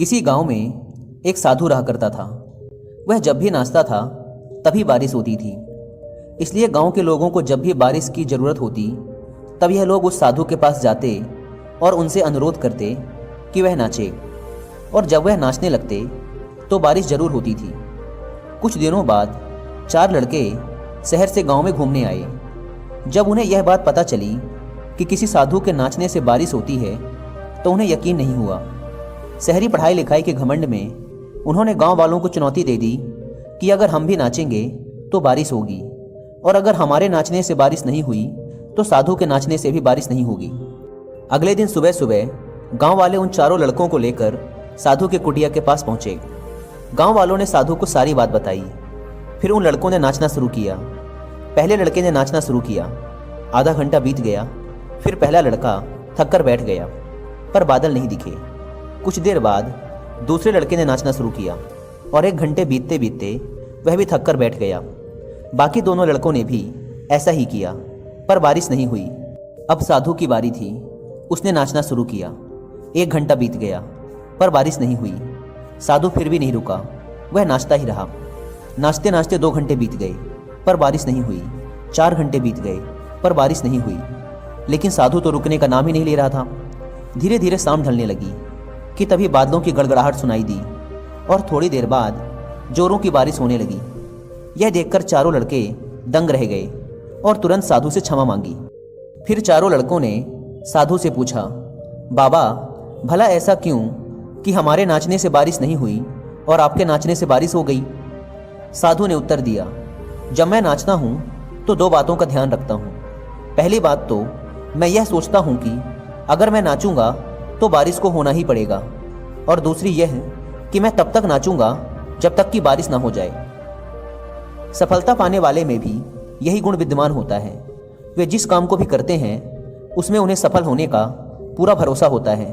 किसी गांव में एक साधु रहा करता था। वह जब भी नाचता था तभी बारिश होती थी। इसलिए गांव के लोगों को जब भी बारिश की ज़रूरत होती तब यह लोग उस साधु के पास जाते और उनसे अनुरोध करते कि वह नाचे, और जब वह नाचने लगते तो बारिश जरूर होती थी। कुछ दिनों बाद 4 लड़के शहर से गांव में घूमने आए। जब उन्हें यह बात पता चली कि किसी साधु के नाचने से बारिश होती है तो उन्हें यकीन नहीं हुआ। शहरी पढ़ाई लिखाई के घमंड में उन्होंने गांव वालों को चुनौती दे दी कि अगर हम भी नाचेंगे तो बारिश होगी, और अगर हमारे नाचने से बारिश नहीं हुई तो साधु के नाचने से भी बारिश नहीं होगी। अगले दिन सुबह सुबह गांव वाले उन 4 लड़कों को लेकर साधु के कुटिया के पास पहुंचे। गांव वालों ने साधु को सारी बात बताई। फिर उन लड़कों ने नाचना शुरू किया। पहले लड़के ने नाचना शुरू किया। आधा घंटा बीत गया। फिर पहला लड़का थक कर बैठ गया, पर बादल नहीं दिखे। कुछ देर बाद दूसरे लड़के ने नाचना शुरू किया और 1 घंटे बीतते बीतते वह भी थक कर बैठ गया। बाकी दोनों लड़कों ने भी ऐसा ही किया, पर बारिश नहीं हुई। अब साधु की बारी थी। उसने नाचना शुरू किया। 1 घंटा बीत गया, पर बारिश नहीं हुई। साधु फिर भी नहीं रुका, वह नाचता ही रहा। नाचते नाचते 2 घंटे बीत गए, पर बारिश नहीं हुई। 4 घंटे बीत गए, पर बारिश नहीं हुई। लेकिन साधु तो रुकने का नाम ही नहीं ले रहा था। धीरे धीरे शाम ढलने लगी कि तभी बादलों की गड़गड़ाहट सुनाई दी और थोड़ी देर बाद जोरों की बारिश होने लगी। यह देखकर 4 लड़के दंग रह गए और तुरंत साधु से क्षमा मांगी। फिर 4 लड़कों ने साधु से पूछा, बाबा, भला ऐसा क्यों कि हमारे नाचने से बारिश नहीं हुई और आपके नाचने से बारिश हो गई? साधु ने उत्तर दिया, जब मैं नाचता हूँ तो 2 बातों का ध्यान रखता हूँ। पहली बात तो मैं यह सोचता हूँ कि अगर मैं नाचूंगा तो बारिश को होना ही पड़ेगा, और दूसरी यह कि मैं तब तक नाचूंगा जब तक कि बारिश ना हो जाए। सफलता पाने वाले में भी यही गुण विद्यमान होता है। वे जिस काम को भी करते हैं उसमें उन्हें सफल होने का पूरा भरोसा होता है।